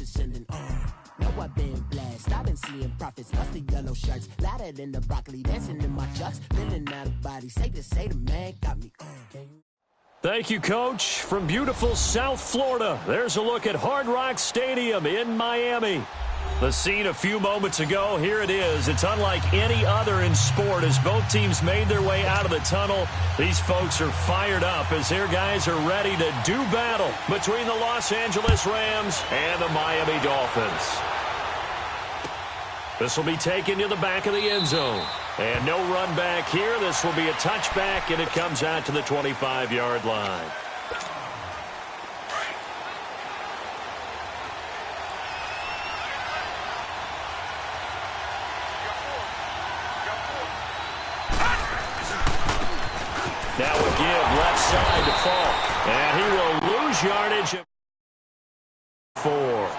condescending. Know I've been blessed. I've been seeing prophets, mostly yellow shirts, louder than the broccoli, dancing in my chucks, feeling out of body. Say the man got me. Thank you, Coach. From beautiful South Florida, there's a look at Hard Rock Stadium in Miami. The scene a few moments ago, here it is. It's unlike any other in sport as both teams made their way out of the tunnel. These folks are fired up as their guys are ready to do battle between the Los Angeles Rams and the Miami Dolphins. This will be taken to the back of the end zone. And no run back here. This will be a touchback, and it comes out to the 25-yard line. Now a give left side to Falk. And he will lose yardage at 4.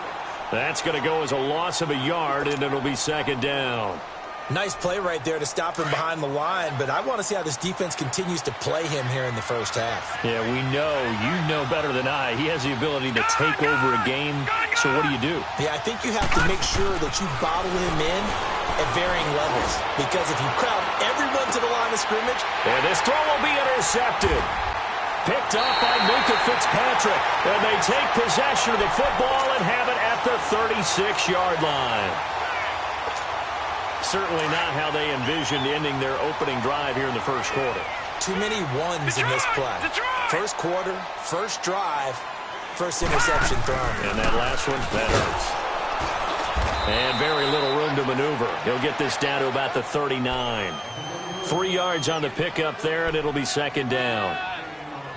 That's going to go as a loss of a yard, and it'll be second down. Nice play right there to stop him behind the line, but I want to see how this defense continues to play him here in the first half. Yeah, we know. You know better than I. He has the ability to take over a game, so what do? Yeah, I think you have to make sure that you bottle him in at varying levels, because if you crowd everyone to the line of scrimmage... And this throw will be intercepted. Picked up by Minka Fitzpatrick, and they take possession of the football and have it at the 36-yard line. Certainly not how they envisioned ending their opening drive here in the first quarter. Too many ones in this play. First quarter, first drive, first interception thrown. And that last one, that hurts. And very little room to maneuver. He'll get this down to about the 39. 3 yards on the pickup there, and it'll be second down.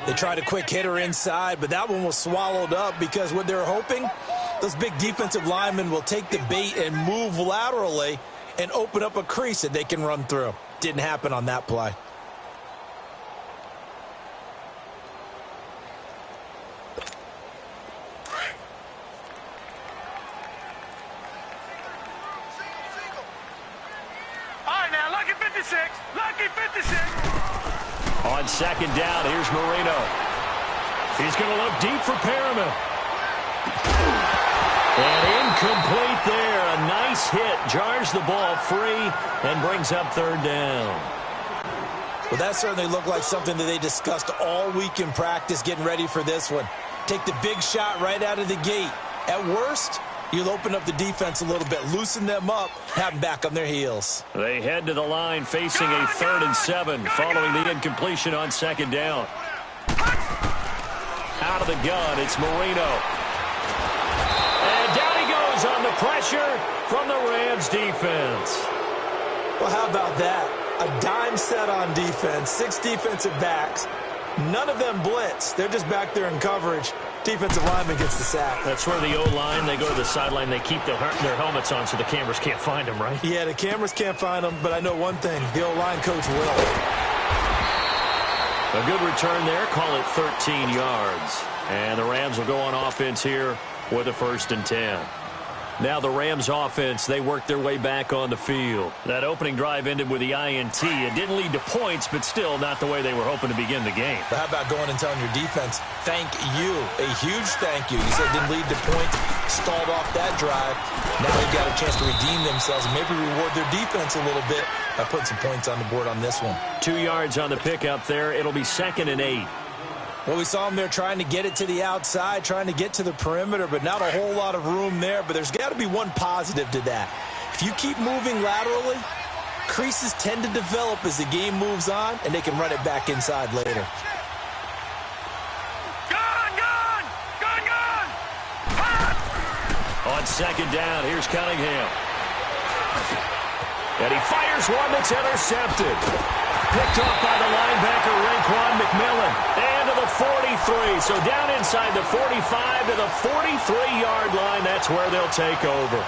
They tried a quick hitter inside, but that one was swallowed up because what they're hoping, those big defensive linemen will take the bait and move laterally and open up a crease that they can run through. Didn't happen on that play. All right, now, lucky 56. Lucky 56. On second down, here's Marino. He's going to look deep for Perriman. And incomplete there. A nice hit. Jars the ball free and brings up third down. Well, that certainly looked like something that they discussed all week in practice getting ready for this one. Take the big shot right out of the gate. At worst, you'll open up the defense a little bit, loosen them up, have them back on their heels. They head to the line facing a 3rd and 7 following the incompletion on second down. Out of the gun, it's Marino. And down he goes on the pressure from the Rams defense. Well, how about that? A dime set on defense, 6 defensive backs. None of them blitz. They're just back there in coverage. Defensive lineman gets the sack. That's where the O-line, they go to the sideline, they keep their helmets on so the cameras can't find them, right? Yeah, the cameras can't find them, but I know one thing. The O-line coach will. A good return there. Call it 13 yards. And the Rams will go on offense here with a 1st and 10. Now the Rams offense, they work their way back on the field. That opening drive ended with the INT. It didn't lead to points, but still not the way they were hoping to begin the game. But how about going and telling your defense, thank you, a huge thank you. You said it didn't lead to points, stalled off that drive. Now they've got a chance to redeem themselves and maybe reward their defense a little bit by putting some points on the board on this one. 2 yards on the pickup there. It'll be 2nd and 8. Well, we saw them there trying to get it to the outside, trying to get to the perimeter, but not a whole lot of room there. But there's got to be one positive to that. If you keep moving laterally, creases tend to develop as the game moves on, and they can run it back inside later. On second down, here's Cunningham. And he fires one that's intercepted. Picked off by the linebacker, Raekwon McMillan. And to the 43. So down inside the 45 to the 43-yard line. That's where they'll take over.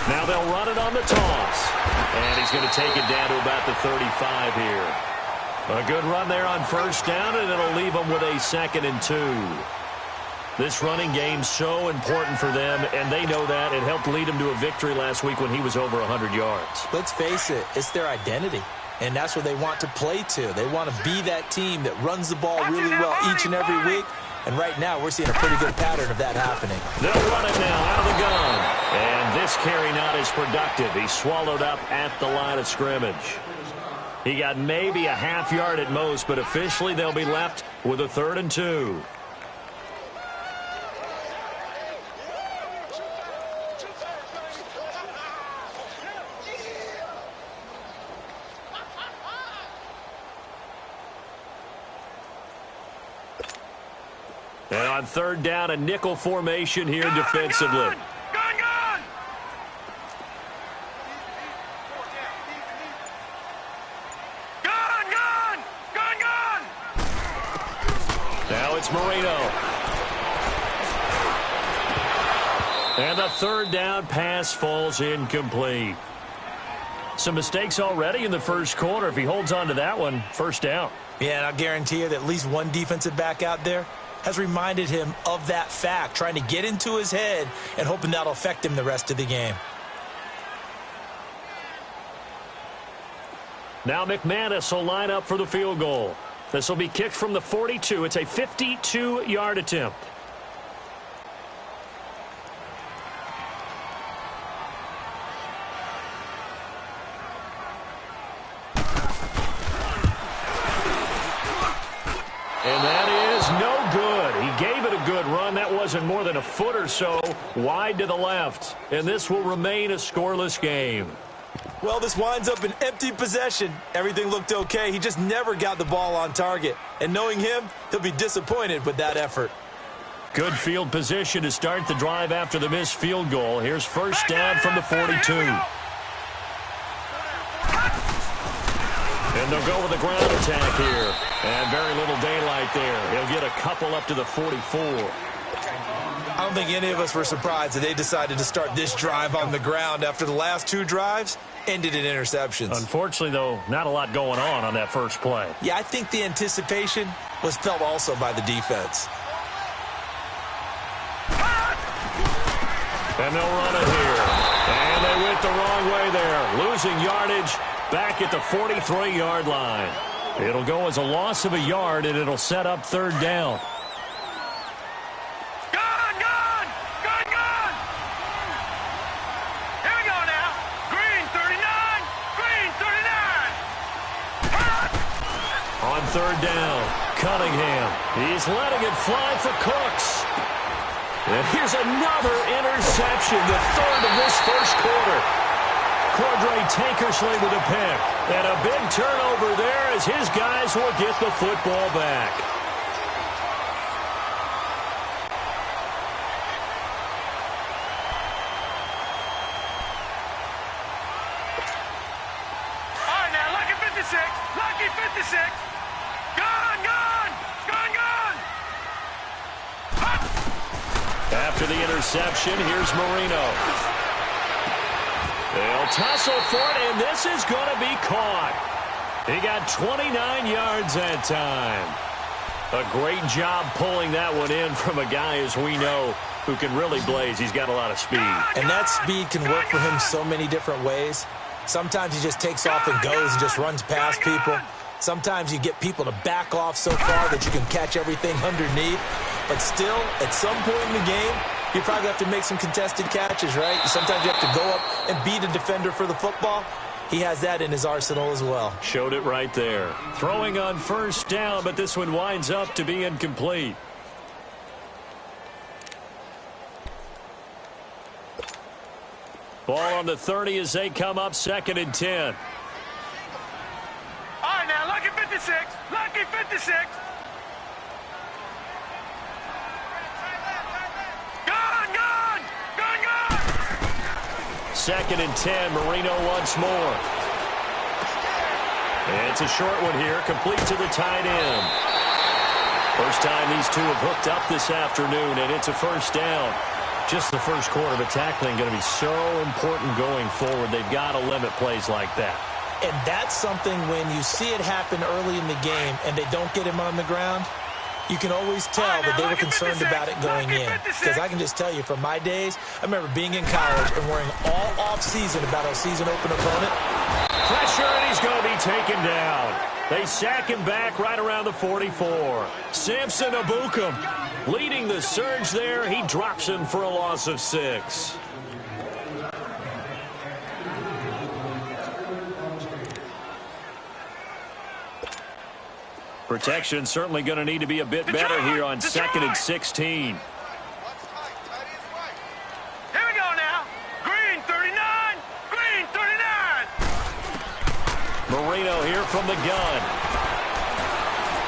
Now they'll run it on the toss. And he's going to take it down to about the 35 here. A good run there on first down, and it'll leave them with a 2nd and 2. This running game's so important for them, and they know that. It helped lead them to a victory last week when he was over 100 yards. Let's face it, it's their identity, and that's what they want to play to. They want to be that team that runs the ball really well each and every week, and right now we're seeing a pretty good pattern of that happening. They'll run it now out of the gun, and this carry not as productive. He's swallowed up at the line of scrimmage. He got maybe a half yard at most, but officially they'll be left with a 3rd and 2. And on 3rd down, a nickel formation here defensively. Gun! Now it's Marino. And the 3rd down pass falls incomplete. Some mistakes already in the first quarter. If he holds on to that one, 1st down. Yeah, and I'll guarantee you that at least one defensive back out there has reminded him of that fact, trying to get into his head and hoping that'll affect him the rest of the game. Now McManus will line up for the field goal. This will be kicked from the 42. It's a 52-yard attempt. And that is no good. He gave it a good run. That wasn't more than a foot or so wide to the left. And this will remain a scoreless game. Well, this winds up an empty possession. Everything looked okay. He just never got the ball on target. And knowing him, he'll be disappointed with that effort. Good field position to start the drive after the missed field goal. Here's 1st down from the 42. And they'll go with a ground attack here. And very little daylight there. He'll get a couple up to the 44. I don't think any of us were surprised that they decided to start this drive on the ground after the last 2 drives ended in interceptions. Unfortunately, though, not a lot going on that first play. Yeah, I think the anticipation was felt also by the defense. And they'll run it here. And they went the wrong way there. Losing yardage back at the 43-yard line. It'll go as a loss of a yard, and it'll set up 3rd down. Here we go now. Green 39. Green 39. On 3rd down, Cunningham. He's letting it fly for Cooks. And here's another interception, the 3rd of this first quarter. Cordray Tankersley with a pick. And a big turnover there as his guys will get the football back. All right, now, lucky 56. Lucky 56. Gun! After the interception, here's Marino. They'll tussle for it, and this is going to be caught. He got 29 yards that time. A great job pulling that one in from a guy, as we know, who can really blaze. He's got a lot of speed. And that speed can work for him so many different ways. Sometimes he just takes off and goes and just runs past people. Sometimes you get people to back off so far that you can catch everything underneath. But still, at some point in the game, you probably have to make some contested catches, right? Sometimes you have to go up and beat a defender for the football. He has that in his arsenal as well. Showed it right there. Throwing on 1st down, but this one winds up to be incomplete. Ball on the 30 as they come up 2nd and 10. All right, now, lucky 56. Lucky 56. Gun! 2nd and 10. Marino once more. And it's a short one here. Complete to the tight end. First time these two have hooked up this afternoon, and it's a 1st down. Just the first quarter, but tackling going to be so important going forward. They've got to limit plays like that. And that's something when you see it happen early in the game and they don't get him on the ground, You can always tell that they were concerned about it going in. Because I can just tell you, from my days, I remember being in college and worrying all off-season about a season-open opponent. Pressure, and he's going to be taken down. They sack him back right around the 44. Samson Abukum leading the surge there. He drops him for a loss of 6. Protection certainly going to need to be a bit better here on 2nd and 16. Here we go now. Green 39. Green 39. Marino here from the gun.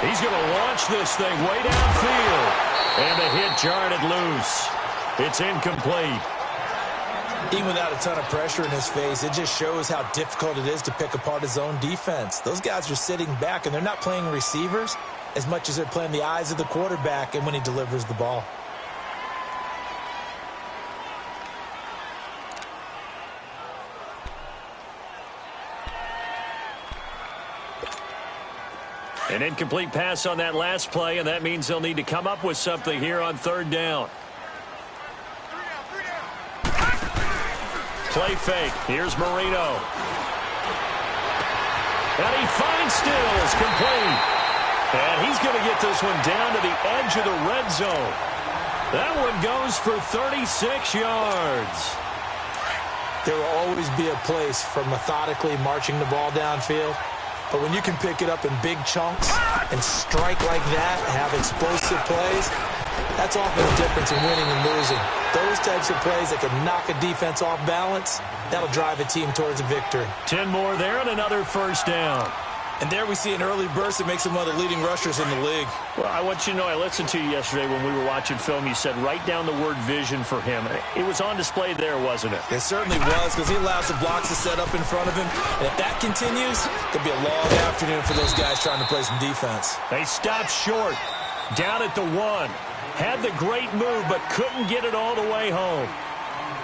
He's going to launch this thing way downfield. And the hit jarred it loose. It's incomplete. Even without a ton of pressure in his face, it just shows how difficult it is to pick apart his own defense. Those guys are sitting back, and they're not playing receivers as much as they're playing the eyes of the quarterback and when he delivers the ball. An incomplete pass on that last play, and that means they'll need to come up with something here on 3rd down. Play fake. Here's Marino. And he finds Stills, complete. And he's going to get this one down to the edge of the red zone. That one goes for 36 yards. There will always be a place for methodically marching the ball downfield. But when you can pick it up in big chunks and strike like that and have explosive plays, that's often the difference in winning and losing. Those types of plays that can knock a defense off balance, that'll drive a team towards a victory. 10 more there and another 1st down. And there we see an early burst that makes him one of the leading rushers in the league. Well, I want you to know, I listened to you yesterday when we were watching film. You said write down the word vision for him. It was on display there, wasn't it? It certainly was, because he allows the blocks to set up in front of him. And if that continues, it'll be a long afternoon for those guys trying to play some defense. They stopped short, down at the 1. Had the great move, but couldn't get it all the way home.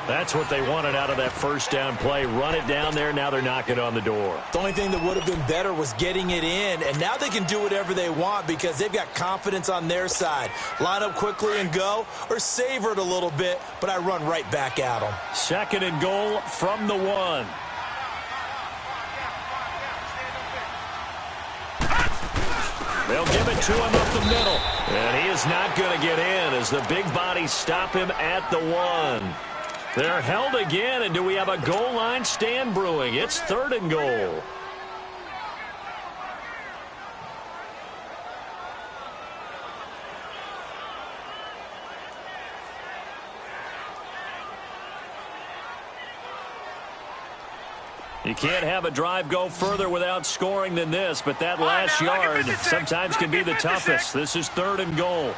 That's what they wanted out of that 1st down play. Run it down there. Now they're knocking on the door. The only thing that would have been better was getting it in. And now they can do whatever they want because they've got confidence on their side. Line up quickly and go, or savor it a little bit, but I run right back at them. 2nd and goal from the 1. They'll give it to him up the middle. And he is not going to get in as the big bodies stop him at the 1. They're held again, and do we have a goal line stand brewing? It's 3rd and goal. You can't have a drive go further without scoring than this, but that last yard sometimes can be the toughest. This is 3rd and goal.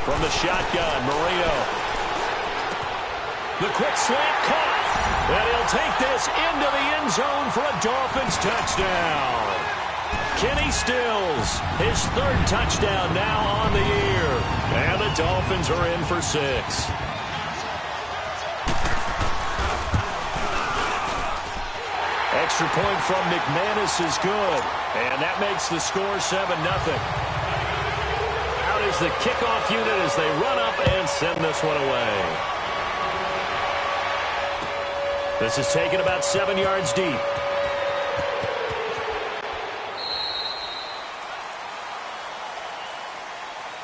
From the shotgun, Marino. The quick slant caught. And he'll take this into the end zone for a Dolphins touchdown. Kenny Stills, his 3rd touchdown now on the year. And the Dolphins are in for 6. Extra point from McManus is good. And that makes the score 7-0. Out is the kickoff unit as they run up and send this one away. This is taken about 7 yards deep.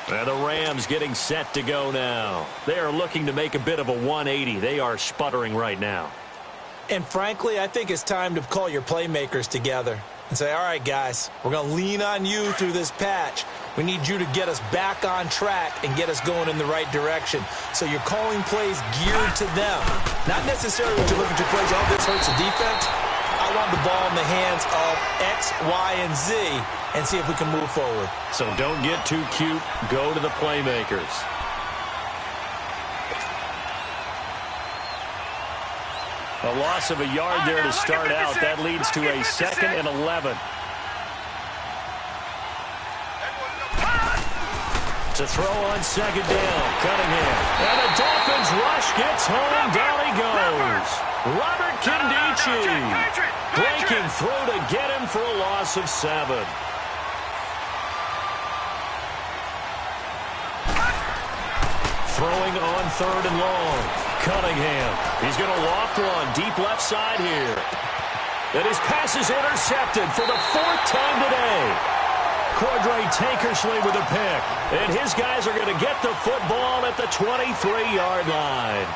And the Rams getting set to go now. They are looking to make a bit of a 180. They are sputtering right now. And frankly, I think it's time to call your playmakers together and say, all right, guys, we're going to lean on you through this patch. We need you to get us back on track and get us going in the right direction. So you're calling plays geared to them. Not necessarily what you're looking to plays, oh, this hurts the defense. I want the ball in the hands of X, Y, and Z and see if we can move forward. So don't get too cute. Go to the playmakers. A loss of a yard there to start out. That leads to a 2nd and 11. To throw on second down, Cunningham. And the Dolphins rush gets home. Down he goes. Robert Kindici breaking through to get him for a loss of 7. Throwing on 3rd and long. Cunningham. He's going to loft one deep left side here. And his pass is intercepted for the 4th time today. Cordray Tankersley with a pick. And his guys are going to get the football at the 23-yard line.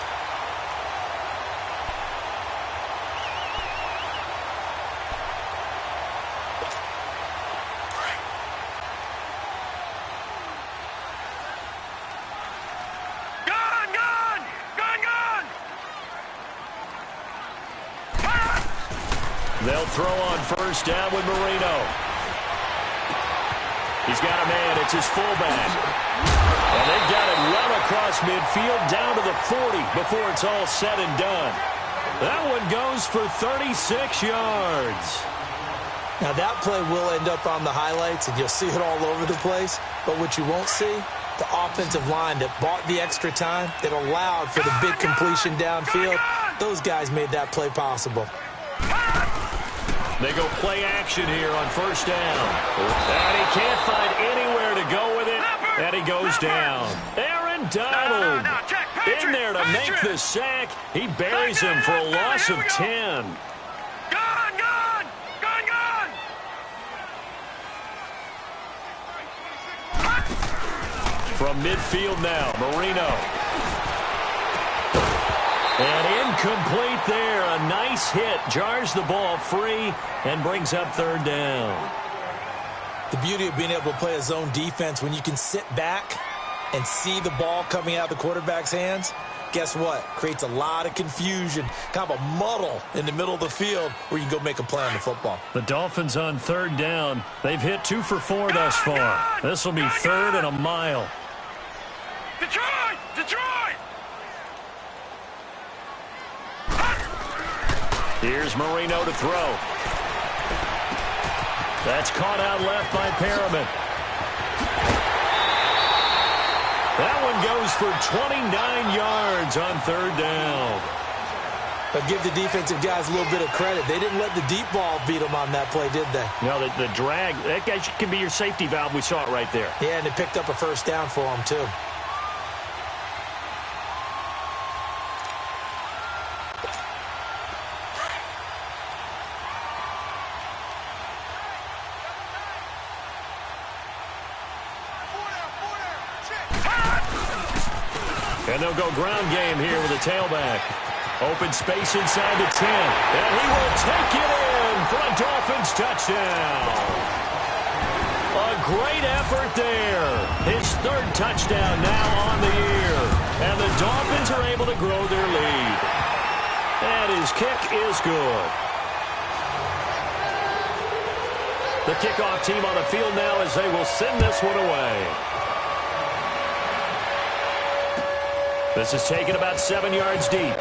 They'll throw on 1st down with Marino. He's got a man. It's his fullback. And they've got it well across midfield down to the 40 before it's all said and done. That one goes for 36 yards. Now, that play will end up on the highlights, and you'll see it all over the place. But what you won't see, the offensive line that bought the extra time, that allowed for the big completion downfield, those guys made that play possible. They go play action here on 1st down. And he can't find anywhere to go with it. And he goes down. Aaron Donald in there to make the sack. He buries him for a loss of 10. From midfield now, Marino. And incomplete there. A nice hit. Jars the ball free and brings up 3rd down. The beauty of being able to play a zone defense when you can sit back and see the ball coming out of the quarterback's hands, guess what? Creates a lot of confusion, kind of a muddle in the middle of the field where you can go make a play on the football. The Dolphins on 3rd down. They've hit 2 for 4 thus far. This will be 3rd and a mile. Detroit! Detroit! Here's Marino to throw. That's caught out left by Perriman. That one goes for 29 yards on 3rd down. But give the defensive guys a little bit of credit. They didn't let the deep ball beat them on that play, did they? No, the drag, that guy can be your safety valve. We saw it right there. Yeah, and they picked up a 1st down for them, too. And they'll go ground game here with a tailback. Open space inside the 10. And he will take it in for a Dolphins touchdown. A great effort there. His 3rd touchdown now on the year. And the Dolphins are able to grow their lead. And his kick is good. The kickoff team on the field now as they will send this one away. This is taken about 7 yards deep. And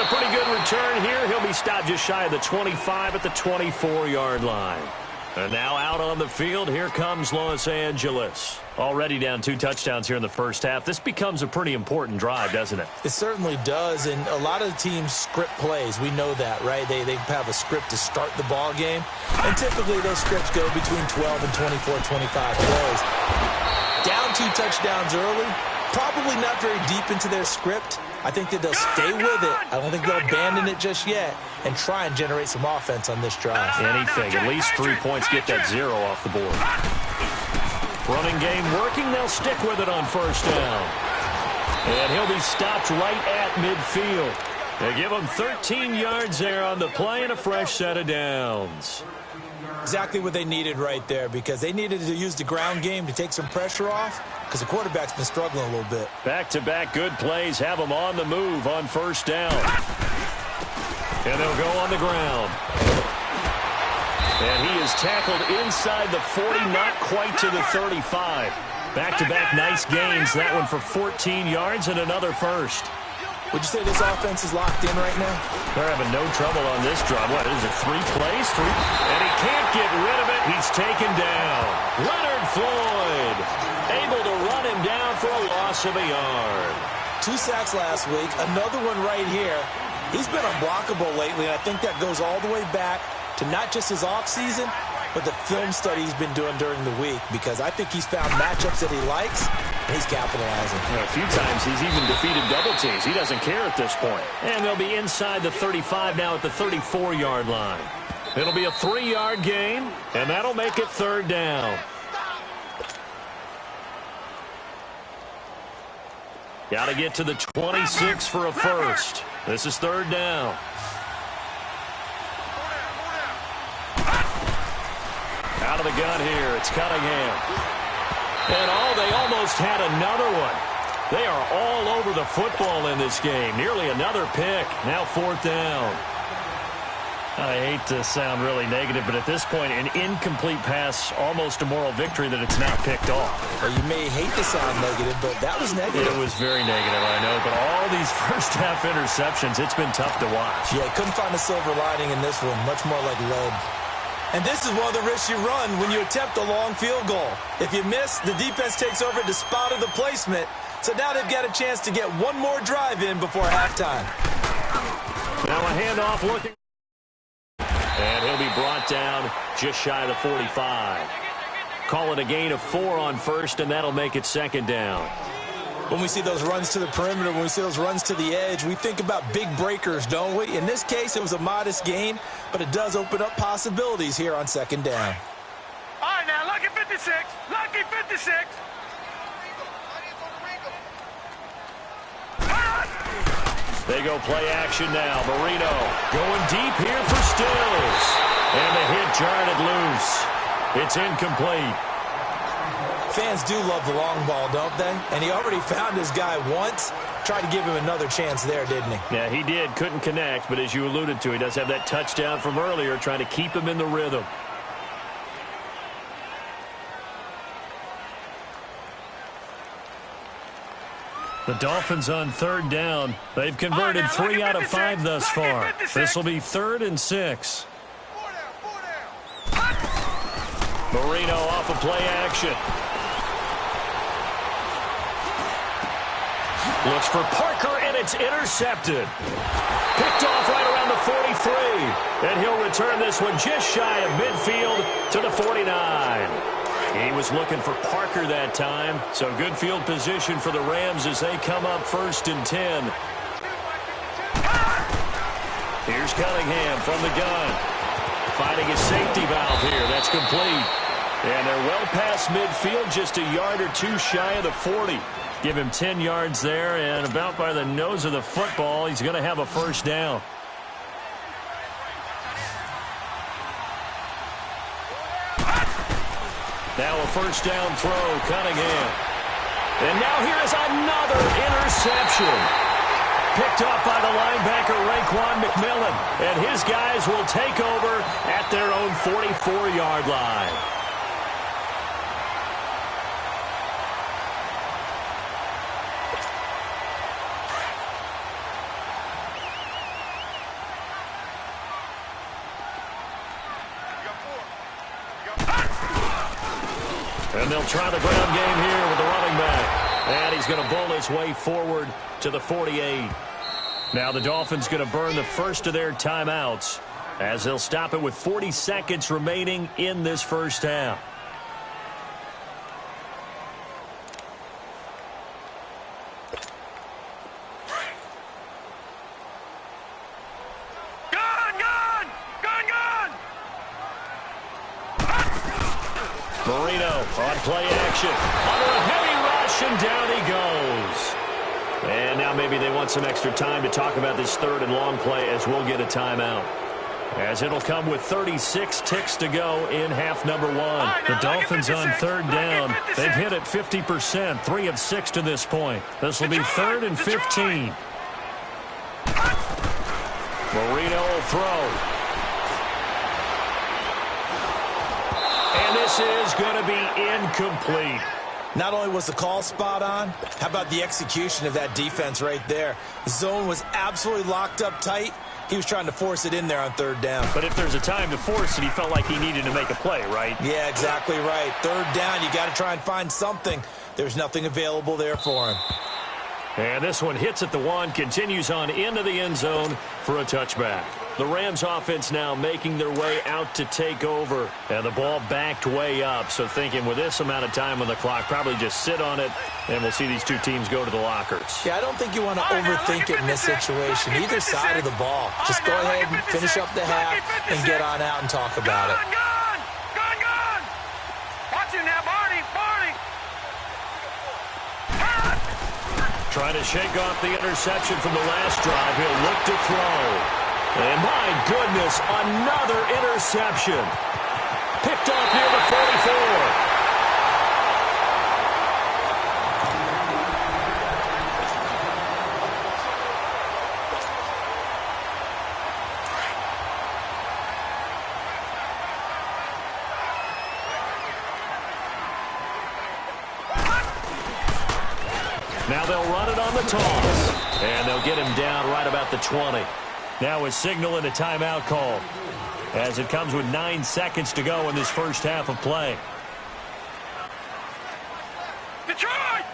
a pretty good return here. He'll be stopped just shy of the 25 at the 24-yard line. And now out on the field, here comes Los Angeles. Already down 2 touchdowns here in the first half. This becomes a pretty important drive, doesn't it? It certainly does, and a lot of teams script plays. We know that, right? They have a script to start the ball game, and typically those scripts go between 12 and 24, 25 plays. Down 2 touchdowns early, probably not very deep into their script. I think that they'll stay with it. I don't think they'll abandon it just yet and try and generate some offense on this drive. Anything. At least 3 points, get that 0 off the board. Running game working. They'll stick with it on 1st down. And he'll be stopped right at midfield. They give him 13 yards there on the play and a fresh set of downs. Exactly what they needed right there, because they needed to use the ground game to take some pressure off, because the quarterback's been struggling a little bit. Back-to-back good plays have them on the move on 1st down. And they'll go on the ground. And he is tackled inside the 40, not quite to the 35. Back-to-back nice gains. That one for 14 yards and another first. Would you say this offense is locked in right now? They're having no trouble on this drive. What is it, 3 plays? 3? And he can't get rid of it. He's taken down. Leonard Floyd able to run him down for a loss of a yard. 2 sacks last week. Another one right here. He's been unblockable lately, and I think that goes all the way back to not just his offseason, but the film study he's been doing during the week, because I think he's found matchups that he likes, and he's capitalizing. A few times he's even defeated double teams. He doesn't care at this point. And they'll be inside the 35 now at the 34-yard line. It'll be a 3-yard gain, and that'll make it 3rd down. Got to get to the 26 for a first. This is 3rd down. Out of the gun here, it's Cunningham. And they almost had another one. They are all over the football in this game. Nearly another pick. Now 4th down. I hate to sound really negative, but at this point, an incomplete pass, almost a moral victory that it's not picked off. Well, you may hate to sound negative, but that was negative. It was very negative, I know. But all these first-half interceptions, it's been tough to watch. Yeah, couldn't find a silver lining in this one. Much more like lead. And this is one of the risks you run when you attempt a long field goal. If you miss, the defense takes over to spot of the placement. So now they've got a chance to get one more drive in before halftime. Now a handoff looking. And he'll be brought down just shy of the 45. Call it a gain of 4 on first, and that'll make it 2nd down. When we see those runs to the perimeter, when we see those runs to the edge, we think about big breakers, don't we? In this case, it was a modest gain, but it does open up possibilities here on 2nd down. All right, now, lucky 56. Lucky 56. They go play action now. Marino going deep here for Stills. And the hit jarred it loose. It's incomplete. Fans do love the long ball, don't they? And he already found his guy once. Tried to give him another chance there, didn't he? Yeah, he did. Couldn't connect, but as you alluded to, he does have that touchdown from earlier, trying to keep him in the rhythm. The Dolphins on 3rd down. They've converted 3 out of 5 thus far. This will be 3rd and 6. Marino off of play action. Looks for Parker, and it's intercepted. Picked off right around the 43. And he'll return this one just shy of midfield to the 49. He was looking for Parker that time, so good field position for the Rams as they come up 1st and 10. Here's Cunningham from the gun. Finding his safety valve here. That's complete. And they're well past midfield, just a yard or 2 shy of the 40. Give him 10 yards there, and about by the nose of the football, he's going to have a 1st down. Now a 1st down throw, Cunningham. And now here is another interception. Picked off by the linebacker, Raekwon McMillan. And his guys will take over at their own 44-yard line. And they'll try the ground game here with the running back. And he's going to bowl his way forward to the 48. Now the Dolphins going to burn the first of their timeouts as they'll stop it with 40 seconds remaining in this first half. Marino on play action. Under a heavy rush, and down he goes. And now maybe they want some extra time to talk about this 3rd and long play as we'll get a timeout. As it'll come with 36 ticks to go in half number 1. The Dolphins on 3rd down. They've hit it 50%, 3 of 6 to this point. This will be 3rd and 15. Marino will throw. And this is going to be incomplete. Not only was the call spot on, how about the execution of that defense right there? The zone was absolutely locked up tight. He was trying to force it in there on third down. But if there's a time to force it, he felt like he needed to make a play, right? Yeah, exactly right. Third down, you got to try and find something. There's nothing available there for him. And this one hits at the one, continues on into the end zone for a touchback. The Rams offense now making their way out to take over. And the ball backed way up. So thinking with this amount of time on the clock, probably just sit on it, and we'll see these two teams go to the lockers. Yeah, I don't think you want to overthink it in this situation. Either side of the ball. Just go ahead and finish up the half and get on out and talk about it. Gone! Watch him now, Barney! Trying to shake off the interception from the last drive. He'll look to throw. And my goodness, another interception. Picked off near the 44. Now they'll run it on the toss. And they'll get him down right about the 20. Now a signal and a timeout call as it comes with 9 seconds to go in this first half of play. Detroit!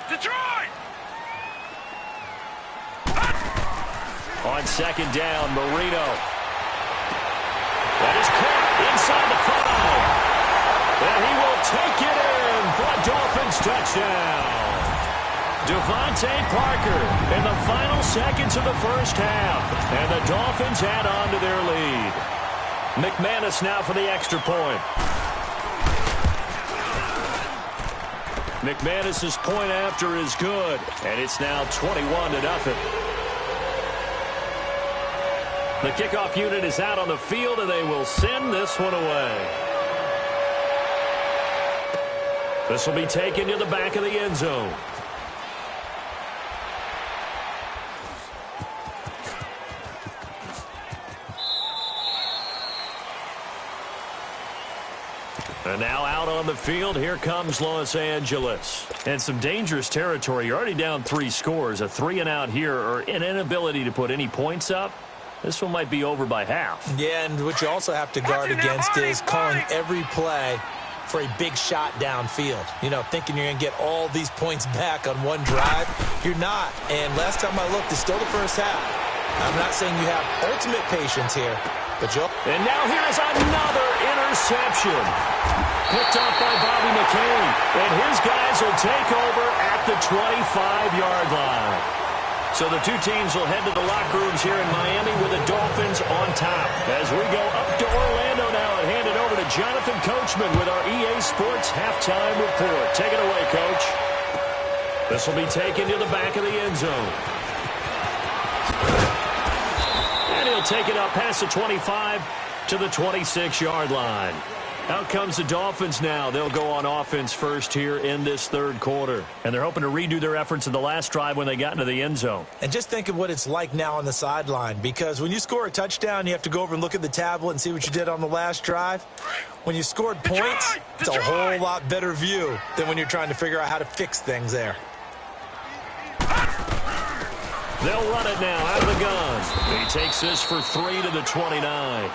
On second down, Marino. That is caught inside the 5. And he will take it in for a Dolphins touchdown. Devontae Parker in the final seconds of the first half. And the Dolphins add on to their lead. McManus now for the extra point. McManus's point after is good. And it's now 21-0. The kickoff unit is out on the field, and they will send this one away. This will be taken to the back of the end zone. And now out on the field, here comes Los Angeles. And some dangerous territory. You're already down 3 scores. A 3-and-out here, or an inability to put any points up. This one might be over by half. Yeah, and what you also have to guard against is calling every play for a big shot downfield. You know, thinking you're going to get all these points back on one drive. You're not. And last time I looked, it's still the first half. I'm not saying you have ultimate patience here, but you'll... And now here's another interception. Picked up by Bobby McCain. And his guys will take over at the 25-yard line. So the two teams will head to the locker rooms here in Miami with the Dolphins on top. As we go up to Orlando now and hand it over to Jonathan Coachman with our EA Sports halftime report. Take it away, Coach. This will be taken to the back of the end zone. And he'll take it up past the 25 to the 26-yard line. Out comes the Dolphins now. They'll go on offense first here in this third quarter. And they're hoping to redo their efforts in the last drive when they got into the end zone. And just think of what it's like now on the sideline, because when you score a touchdown, you have to go over and look at the tablet and see what you did on the last drive. When you scored points, it's a whole lot better view than when you're trying to figure out how to fix things there. They'll run it now out of the gun. He takes this for 3 to the 29.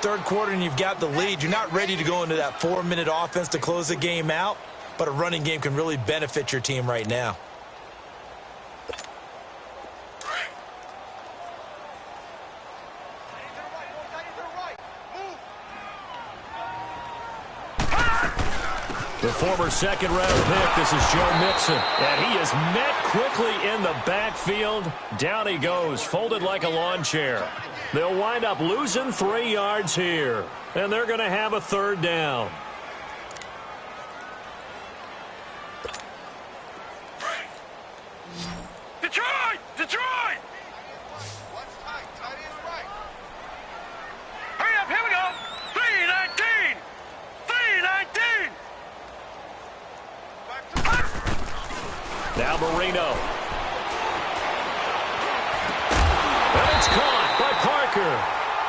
Third quarter and you've got the lead. You're not ready to go into that 4-minute offense to close the game out, but a running game can really benefit your team right now. The former second-round pick, this is Joe Mixon. And he is met quickly in the backfield. Down he goes, folded like a lawn chair. They'll wind up losing 3 yards here. And they're going to have a third down. Detroit! Hurry up, here we go! 3-19! Now Marino. And it's caught by Parker.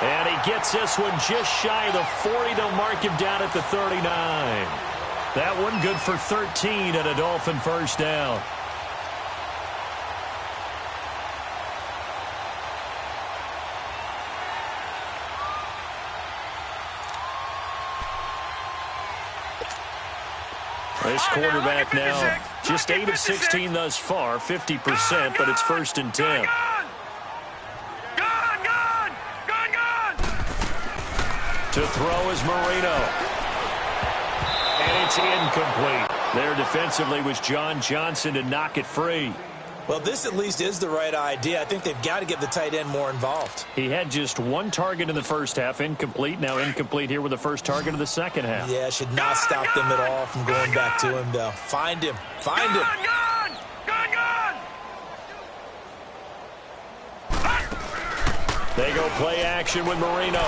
And he gets this one just shy of the 40 to mark him down at the 39. That one good for 13 and a Dolphin first down. This quarterback now just 8 of 16 thus far, 50%, but it's 1st and 10. To throw is Marino. And it's incomplete. There defensively was John Johnson to knock it free. Well, this at least is the right idea. I think they've got to get the tight end more involved. He had just one target in the first half, incomplete. Now incomplete here with the first target of the second half. Yeah, should not stop them at all from going back to him, though. Find him. Find him. They go play action with Marino.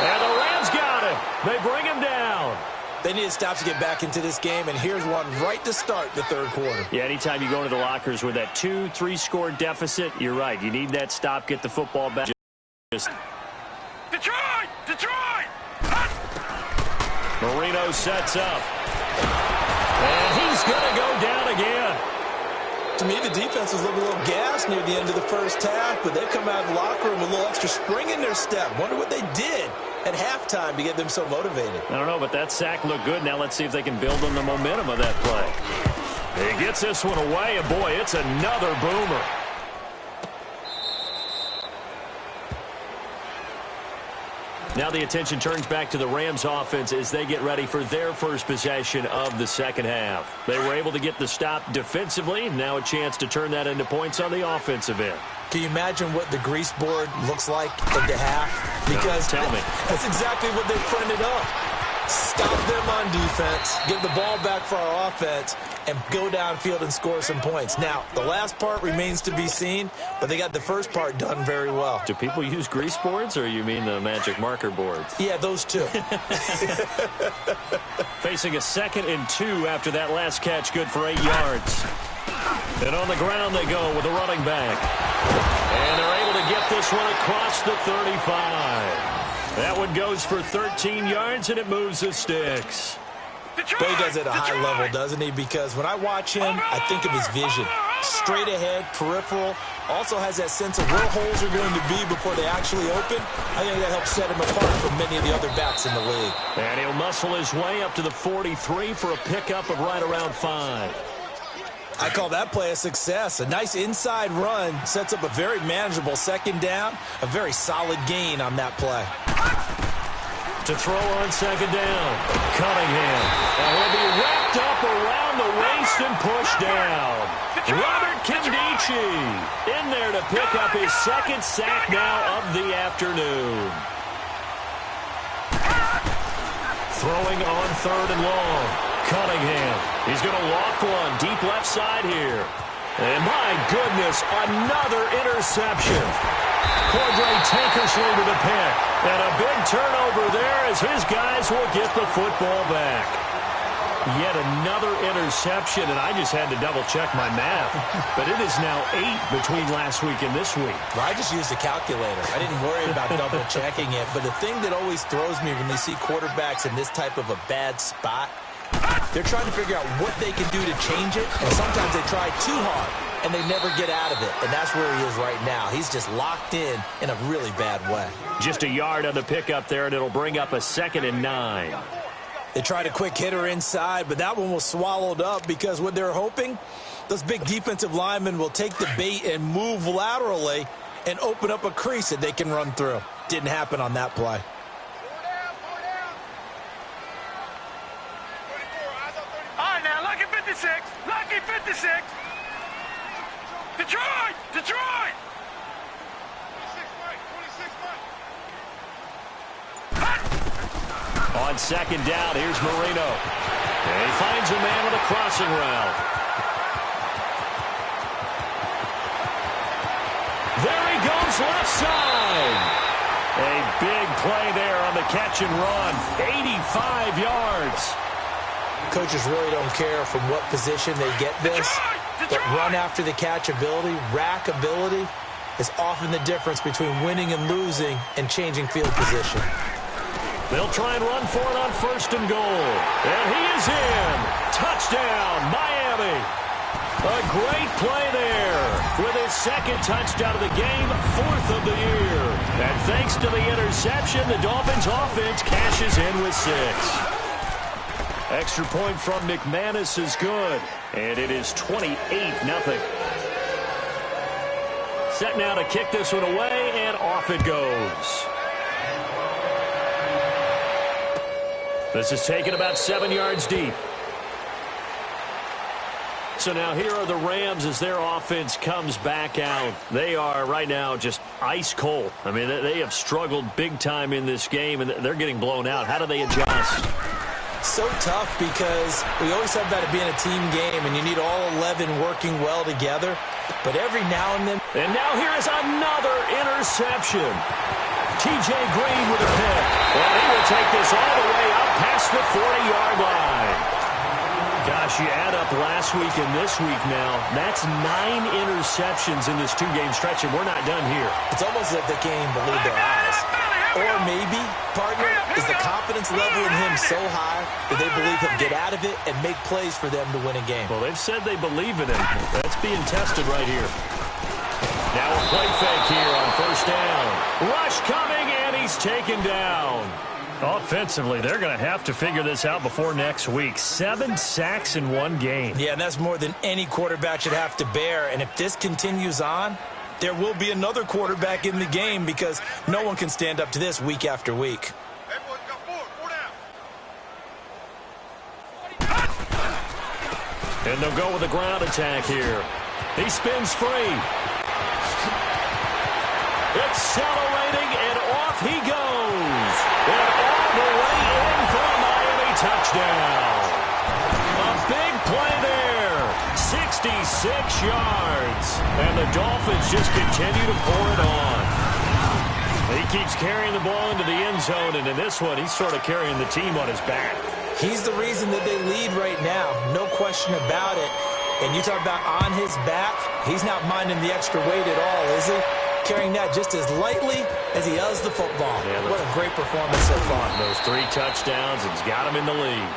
And the Rams got him. They bring him down. They need to stop to get back into this game, and here's one right to start the third quarter. Yeah, anytime you go into the lockers with that 2-3 score deficit, you're right. You need that stop, get the football back. Detroit! Marino sets up. And he's going to go down again. To me, the defense was looking a little gassed near the end of the first half, but they've come out of the locker room with a little extra spring in their step. Wonder what they did at halftime to get them so motivated. I don't know, but that sack looked good. Now let's see if they can build on the momentum of that play. He gets this one away, and boy, it's another boomer. Now the attention turns back to the Rams offense as they get ready for their first possession of the second half. They were able to get the stop defensively. Now a chance to turn that into points on the offensive end. Can you imagine what the grease board looks like at the half? Because tell me. That's exactly what they printed up. Stop them on defense, give the ball back for our offense, and go downfield and score some points. Now, the last part remains to be seen, but they got the first part done very well. Do people use grease boards, or you mean the magic marker boards? Yeah, those two. Facing a 2nd and 2 after that last catch, good for 8 yards. And on the ground they go with a running back. And they're able to get this one across the 35. That one goes for 13 yards, and it moves the sticks. But he does it at a high level, doesn't he? Because when I watch him, I think of his vision. Straight ahead, peripheral. Also has that sense of where holes are going to be before they actually open. I think that helps set him apart from many of the other backs in the league. And he'll muscle his way up to the 43 for a pickup of right around 5. I call that play a success. A nice inside run sets up a very manageable second down. A very solid gain on that play. To throw on second down, Cunningham. And he'll be wrapped up around the waist and pushed down. Robert Kimdichie in there to pick up his 2nd sack now of the afternoon. Throwing on 3rd and long. Cunningham. He's going to loft one deep left side here. And my goodness, another interception. Cordray Tankersley with a pick. And a big turnover there as his guys will get the football back. Yet another interception, and I just had to double-check my math. But it is now 8 between last week and this week. Well, I just used a calculator. I didn't worry about double-checking it. But the thing that always throws me when you see quarterbacks in this type of a bad spot, they're trying to figure out what they can do to change it, and sometimes they try too hard, and they never get out of it, and that's where he is right now. He's just locked in a really bad way. Just a yard on the pickup there, and it'll bring up a 2nd and 9. They tried a quick hitter inside, but that one was swallowed up because what they're hoping, those big defensive linemen will take the bait and move laterally and open up a crease that they can run through. Didn't happen on that play. Lucky 56! Lucky 56! Detroit! Detroit! 26 On second down, here's Marino. And he finds a man with a crossing route. There he goes, left side. A big play there on the catch and run. 85 yards. Coaches really don't care from what position they get this, but run after the catch ability, rack ability, is often the difference between winning and losing and changing field position. They'll try and run for it on 1st and goal. And he is in. Touchdown, Miami. A great play there with his 2nd touchdown of the game, 4th of the year. And thanks to the interception, the Dolphins offense cashes in with 6. Extra point from McManus is good. And it is 28-0. Set now to kick this one away, and off it goes. This is taken about 7 yards deep. So now here are the Rams as their offense comes back out. They are right now just ice cold. I mean, they have struggled big time in this game, and they're getting blown out. How do they adjust? So tough because we always have about it being a team game, and you need all 11 working well together. But every now and then. And now here is another interception. T.J. Green with a pick. Well, he will take this all the way up past the 40-yard line. Gosh, you add up last week and this week now, that's 9 interceptions in this 2-game stretch, and we're not done here. It's almost like they can't even believe their eyes. Or maybe, partner, is the confidence level in him so high that they believe he'll get out of it and make plays for them to win a game. Well, they've said they believe in him. That's being tested right here. Now a play fake here on 1st down. Rush coming, and he's taken down. Offensively, they're going to have to figure this out before next week. 7 sacks in 1 game. Yeah, and that's more than any quarterback should have to bear. And if this continues on, there will be another quarterback in the game because no one can stand up to this week after week. And they'll go with a ground attack here. He spins free. Accelerating, and off he goes. And all the way in for a Miami touchdown. A big play there. 66 yards. And the Dolphins just continue to pour it on. He keeps carrying the ball into the end zone, and in this one, he's sort of carrying the team on his back. He's the reason that they lead right now. No question about it. And you talk about on his back, he's not minding the extra weight at all, is he? Carrying that just as lightly as he does the football. Yeah, what a great performance so far. Those 3 touchdowns, it's got him in the lead.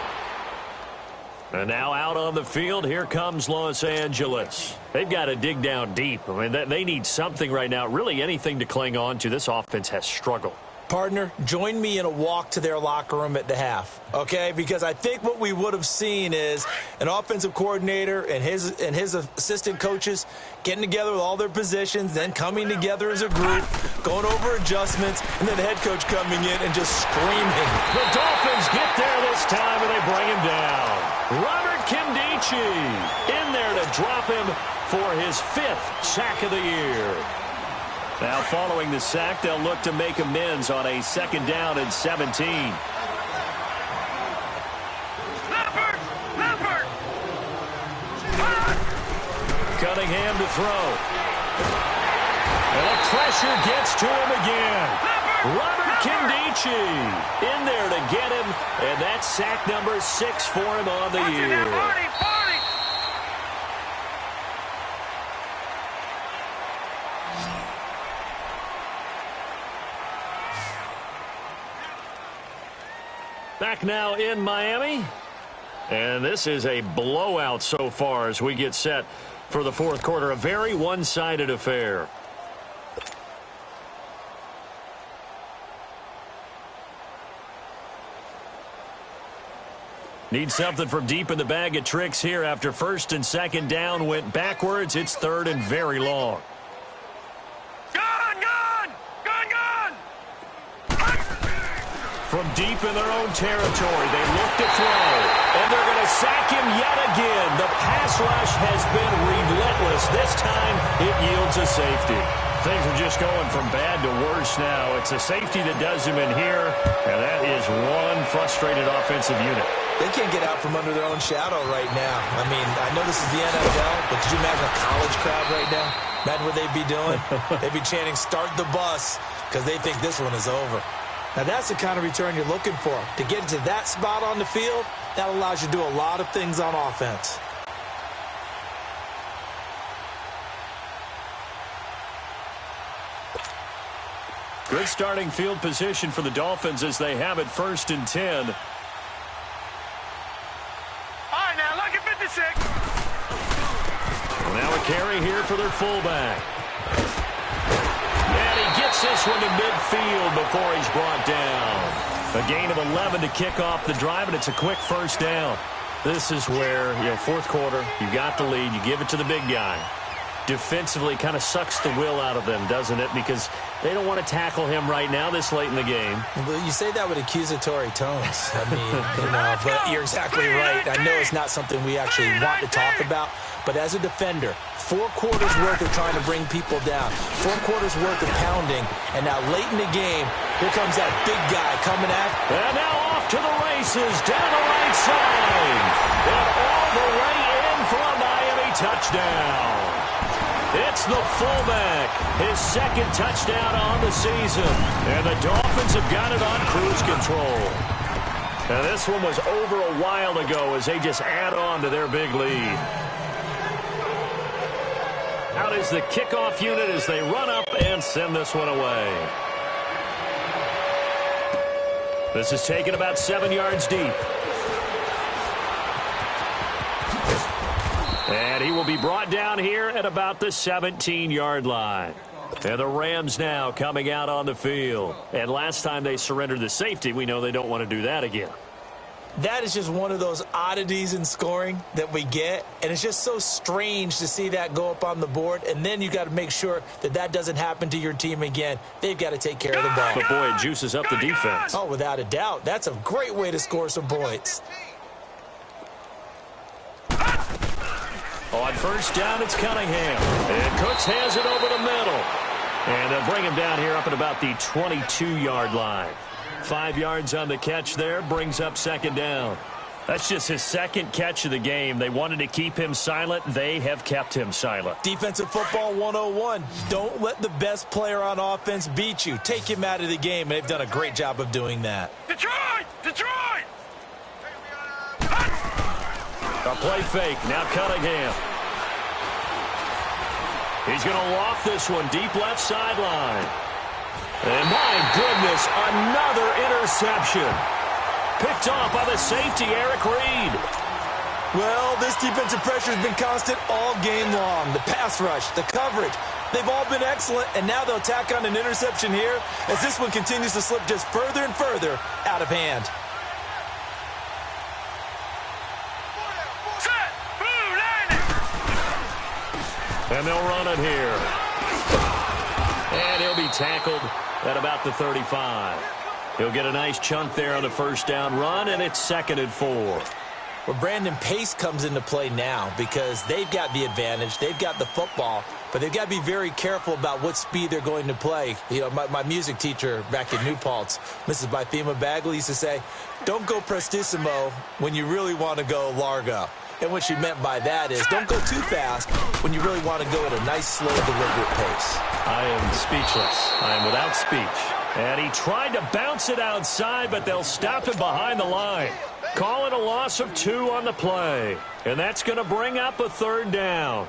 And now out on the field, here comes Los Angeles. They've got to dig down deep. I mean, they need something right now, really anything to cling on to. This offense has struggled. Partner, join me in a walk to their locker room at the half, okay? Because I think what we would have seen is an offensive coordinator and his assistant coaches getting together with all their positions, then coming together as a group, going over adjustments, and then the head coach coming in and just screaming. The Dolphins get there this time, and they bring him down. Robert Kimdichie in there to drop him for his 5th sack of the year. Now, following the sack, they'll look to make amends on a 2nd down and 17. Cunningham to throw. And the pressure gets to him again. Robert Kimdichie in there to get him, and that's sack number 6 for him on the year. Back now in Miami. And this is a blowout so far as we get set for the 4th quarter. A very one-sided affair. Need something from deep in the bag of tricks here after 1st and 2nd down went backwards. It's 3rd and very long. From deep in their own territory, they look to throw, and they're going to sack him yet again. The pass rush has been relentless. This time, it yields a safety. Things are just going from bad to worse now. It's a safety that does him in here, and that is one frustrated offensive unit. They can't get out from under their own shadow right now. I mean, I know this is the NFL, but could you imagine a college crowd right now? Imagine what they'd be doing. They'd be chanting, "Start the bus," because they think this one is over. Now, that's the kind of return you're looking for. To get to that spot on the field, that allows you to do a lot of things on offense. Good starting field position for the Dolphins as they have it 1st and 10. All right, now, lucky 56. Well, now a carry here for their fullback. And he gets this one to midfield before he's brought down. A gain of 11 to kick off the drive, and it's a quick 1st down. This is where, 4th quarter, you got the lead, you give it to the big guy. Defensively kind of sucks the will out of them, doesn't it? Because they don't want to tackle him right now this late in the game. Well, you say that with accusatory tones. I mean, but you're exactly right. I know it's not something we actually want to talk about, but as a defender, 4 quarters worth of trying to bring people down, 4 quarters worth of pounding, and now late in the game, here comes that big guy coming at. And now off to the races, down the right side. And all the way in for a Miami touchdown. It's the fullback, his 2nd touchdown on the season. And the Dolphins have got it on cruise control. Now this one was over a while ago as they just add on to their big lead. Out is the kickoff unit as they run up and send this one away. This is taken about 7 yards deep. And he will be brought down here at about the 17-yard line. And the Rams now coming out on the field. And last time they surrendered the safety, we know they don't want to do that again. That is just one of those oddities in scoring that we get, and it's just so strange to see that go up on the board, and then you got to make sure that that doesn't happen to your team again. They've got to take care of the ball. But, boy, it juices up the defense. Oh, without a doubt. That's a great way to score some points. On 1st down, it's Cunningham. And Cooks has it over the middle. And they'll bring him down here up at about the 22-yard line. 5 yards on the catch there, brings up 2nd down. That's just his 2nd catch of the game. They wanted to keep him silent. They have kept him silent. Defensive football 101. Don't let the best player on offense beat you. Take him out of the game, and they've done a great job of doing that. Detroit! Detroit! A play fake. Now Cunningham. He's going to loft this one deep left sideline. And my goodness, another interception. Picked off by the safety, Eric Reed. Well, this defensive pressure has been constant all game long. The pass rush, the coverage, they've all been excellent, and now they'll tack on an interception here as this one continues to slip just further and further out of hand. Set! Blue line! And they'll run it here. And he'll be tackled at about the 35. He'll get a nice chunk there on the 1st down run, and it's 2nd and 4. Well, Brandon, pace comes into play now because they've got the advantage. They've got the football, but they've got to be very careful about what speed they're going to play. You know, my music teacher back in New Paltz, Mrs. Bythema Bagley, used to say, don't go prestissimo when you really want to go largo. And what she meant by that is don't go too fast when you really want to go at a nice, slow, deliberate pace. I am speechless. I am without speech. And he tried to bounce it outside, but they'll stop him behind the line. Call it a loss of 2 on the play. And that's going to bring up a 3rd down.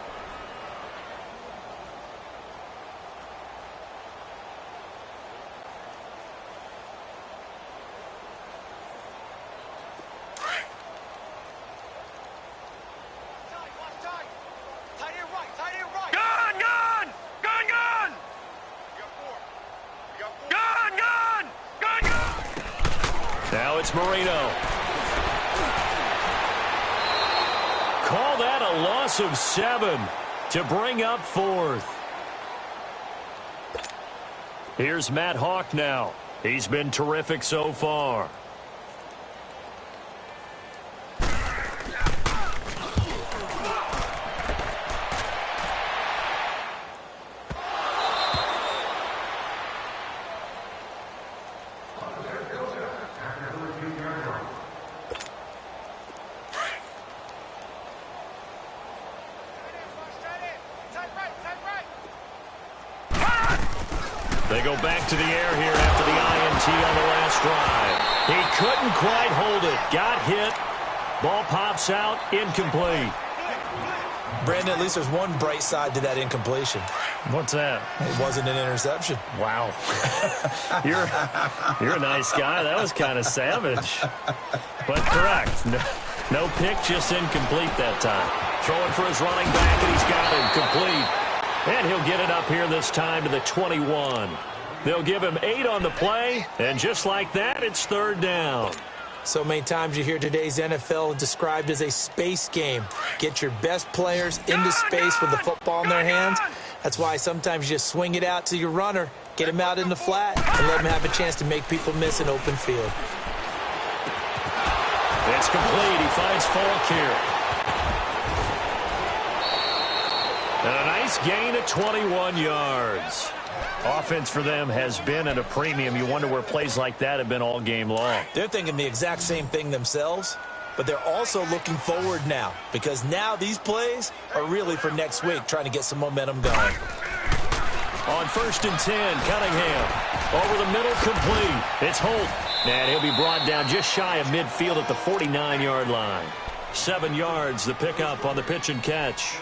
Now it's Marino. Call that a loss of 7 to bring up 4th. Here's Matt Hawk now. He's been terrific so far. They go back to the air here after the INT on the last drive. He couldn't quite hold it. Got hit. Ball pops out. Incomplete. Brandon, at least there's one bright side to that incompletion. What's that? It wasn't an interception. Wow. You're a nice guy. That was kind of savage. But correct. No pick, just incomplete that time. Throwing for his running back, and he's got him complete. And he'll get it up here this time to the 21. They'll give him 8 on the play, and just like that, it's 3rd down. So many times you hear today's NFL described as a space game. Get your best players into space with the football in their hands. That's why sometimes you just swing it out to your runner, get him out in the flat, and let him have a chance to make people miss an open field. It's complete. He finds Falk here. And a nice gain of 21 yards. Offense for them has been at a premium. You wonder where plays like that have been all game long. They're thinking the exact same thing themselves, but they're also looking forward now because now these plays are really for next week, trying to get some momentum going. On 1st and 10, Cunningham. Over the middle, complete. It's Holt. And he'll be brought down just shy of midfield at the 49-yard line. 7 yards, the pickup on the pitch and catch.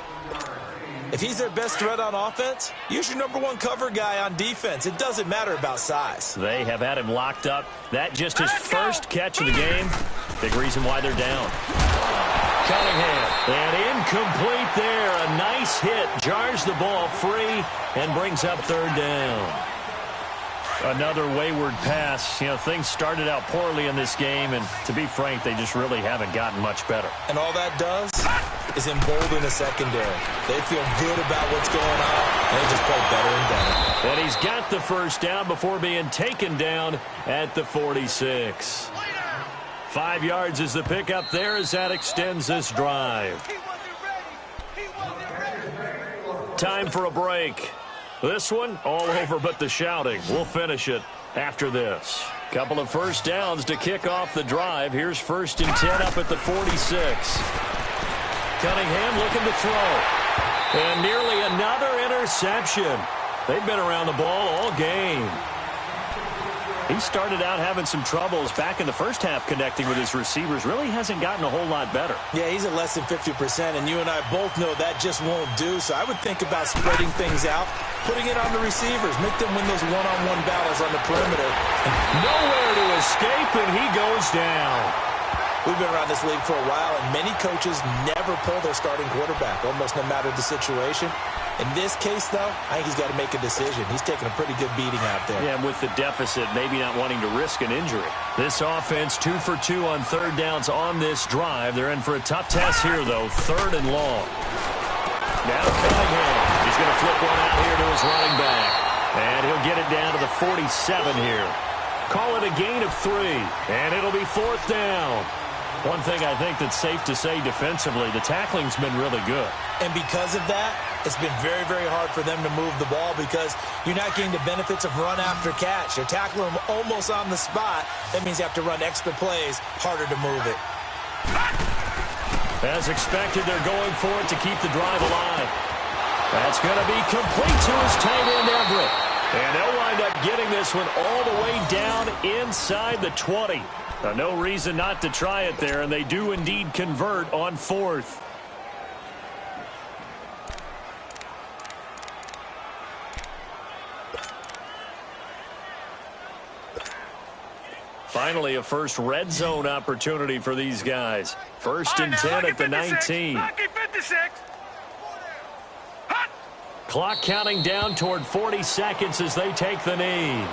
If he's their best threat on offense, use your #1 cover guy on defense. It doesn't matter about size. They have had him locked up. That just his first catch of the game. Big reason why they're down. Cunningham. And incomplete there. A nice hit. Jars the ball free and brings up 3rd down. Another wayward pass. You know, things started out poorly in this game, and to be frank, they just really haven't gotten much better. And all that does is embolden the secondary. They feel good about what's going on, and they just play better and better. And he's got the 1st down before being taken down at the 46. 5 yards is the pickup there as that extends this drive. Time for a break. This one, all over but the shouting. We'll finish it after this. Couple of 1st downs to kick off the drive. Here's 1st and 10 up at the 46. Cunningham looking to throw. And nearly another interception. They've been around the ball all game. He started out having some troubles back in the first half connecting with his receivers. Really hasn't gotten a whole lot better. Yeah, he's at less than 50%, and you and I both know that just won't do. So I would think about spreading things out, putting it on the receivers, make them win those one-on-one battles on the perimeter. Nowhere to escape, and he goes down. We've been around this league for a while, and many coaches never pull their starting quarterback, almost no matter the situation. In this case, though, I think he's got to make a decision. He's taking a pretty good beating out there. Yeah, and with the deficit, maybe not wanting to risk an injury. This offense 2 for 2 on 3rd downs on this drive. They're in for a tough test here, though. 3rd and long. Now Cunningham. He's going to flip one out here to his running back. And he'll get it down to the 47 here. Call it a gain of 3. And it'll be 4th down. One thing I think that's safe to say defensively, the tackling's been really good. And because of that, it's been very, very hard for them to move the ball because you're not getting the benefits of run after catch. You're tackling them almost on the spot. That means you have to run extra plays, harder to move it. As expected, they're going for it to keep the drive alive. That's going to be complete to his tight end, Everett. And they'll wind up getting this one all the way down inside the 20. Now, no reason not to try it there, and they do indeed convert on 4th. Finally, a first red zone opportunity for these guys. 1st and 10 at the 19. Lucky 56. Clock counting down toward 40 seconds as they take the knee.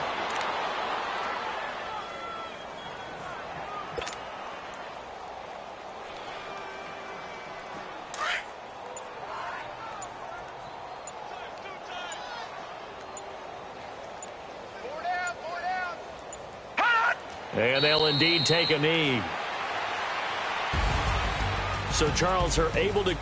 And they'll indeed take a knee. So Charles are able to